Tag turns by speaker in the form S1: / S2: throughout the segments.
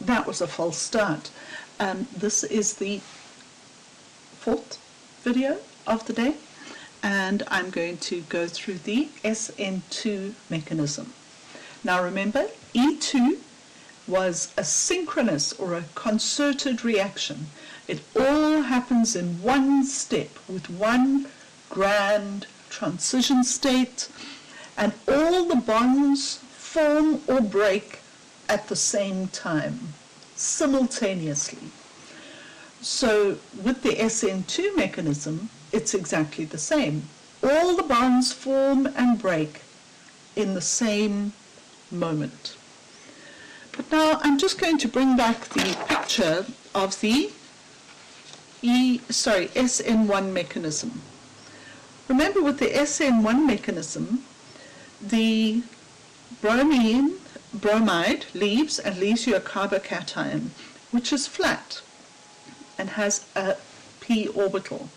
S1: that was a false start. This is the fourth video of the day, and I'm going to go through the SN2 mechanism. Now remember, E2 was a synchronous or a concerted reaction. It all happens in one step with one grand transition state, and all the bonds form or break at the same time, simultaneously. So with the SN2 mechanism, it's exactly the same. All the bonds form and break in the same moment. But now I'm just going to bring back the picture of the SN1 mechanism. Remember, with the SN1 mechanism, the bromide leaves and leaves you a carbocation, which is flat and has a p orbital.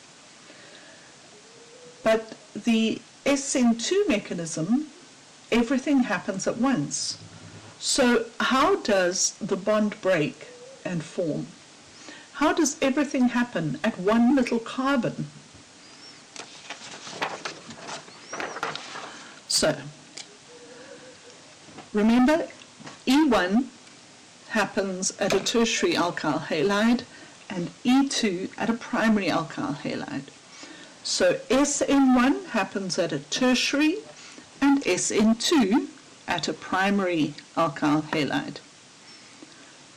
S1: But the SN2 mechanism, everything happens at once. So how does the bond break and form? How does everything happen at one little carbon? So, remember, E1 happens at a tertiary alkyl halide and E2 at a primary alkyl halide. So SN1 happens at a tertiary and SN2 at a primary alkyl halide.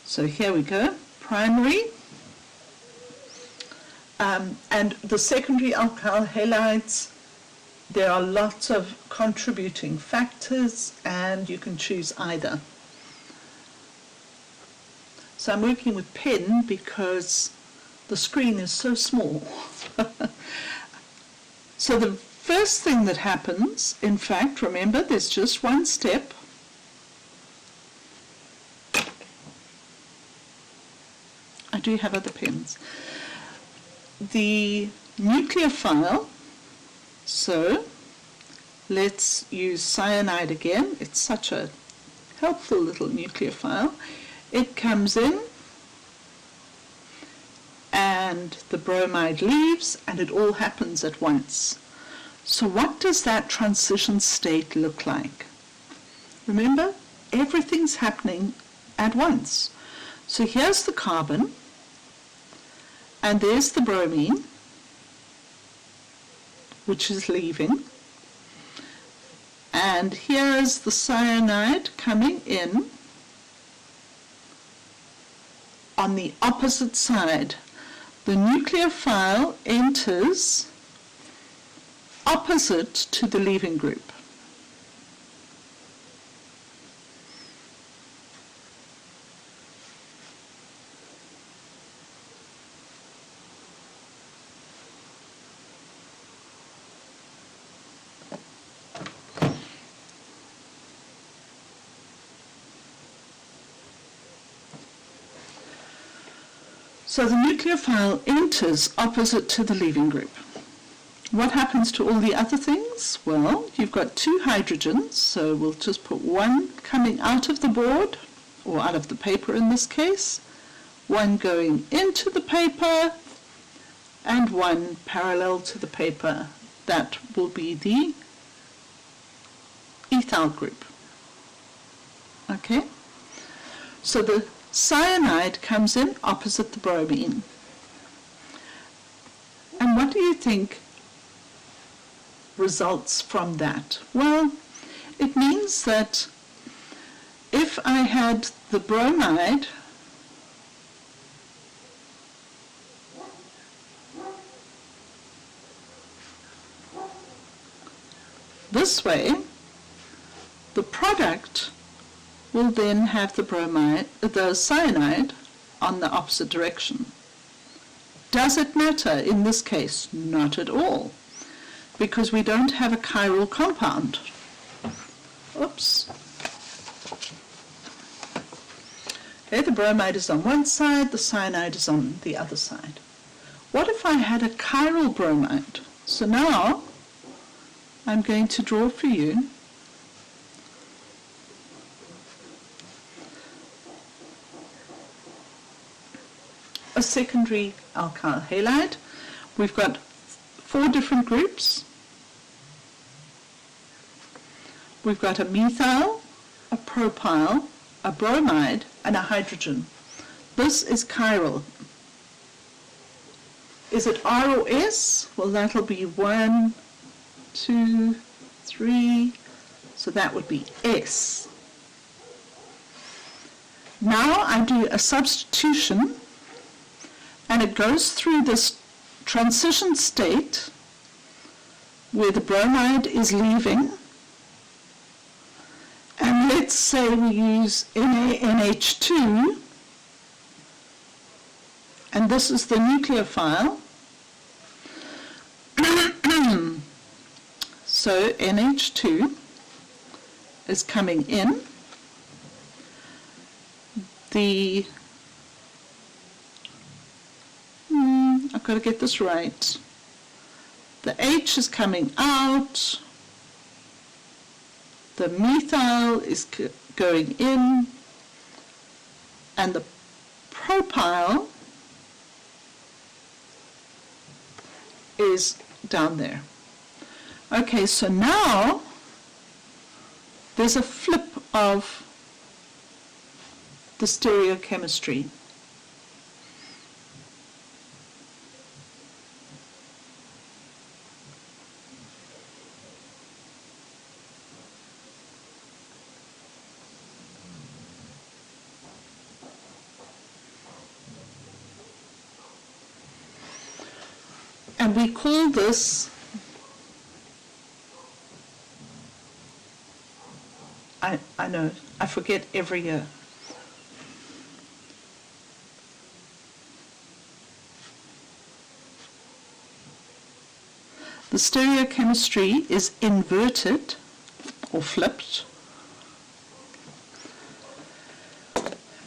S1: So here we go, primary. And the secondary alkyl halides, there are lots of contributing factors, and you can choose either. So I'm working with pen because the screen is so small. So the first thing that happens, in fact, remember, there's just one step. I do have other pens. The nucleophile, so let's use cyanide again. It's such a helpful little nucleophile. It comes in and the bromide leaves, and it all happens at once. So what does that transition state look like? Remember, everything's happening at once. So here's the carbon, and there's the bromine, which is leaving, and here is the cyanide coming in on the opposite side. The nucleophile enters opposite to the leaving group. So the nucleophile enters opposite to the leaving group. What happens to all the other things? Well, you've got two hydrogens, so we'll just put one coming out of the board, or out of the paper in this case, one going into the paper, and one parallel to the paper. That will be the ethyl group. Okay? So the cyanide comes in opposite the bromine. And what do you think results from that? Well, it means that if I had the bromide this way, the product will then have the cyanide on the opposite direction. Does it matter in this case? Not at all, because we don't have a chiral compound. Oops. Okay, the bromide is on one side, the cyanide is on the other side. What if I had a chiral bromide? So now I'm going to draw for you a secondary alkyl halide. We've got 4 different groups. We've got a methyl, a propyl, a bromide, and a hydrogen. This is chiral. Is it R or S? Well, that'll be 1, 2, 3, so that would be S. Now I do a substitution, and it goes through this transition state where the bromide is leaving, and let's say we use NaNH2, and this is the nucleophile. So NH2 is coming in. I've got to get this right. The H is coming out. The methyl is going in. And the propyl is down there. Okay, so now there's a flip of the stereochemistry. And we call this, I know, I forget every year. The stereochemistry is inverted or flipped.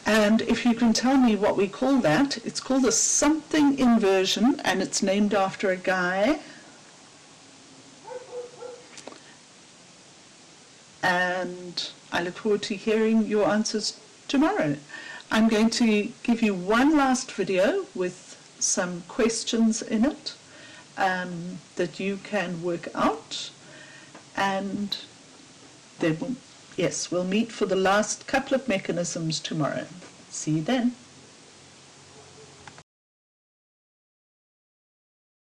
S1: And if you can tell me what we call that, it's called a something inversion, and it's named after a guy. And I look forward to hearing your answers tomorrow. I'm going to give you one last video with some questions in it that you can work out, and then we'll meet for the last couple of mechanisms tomorrow. See you then.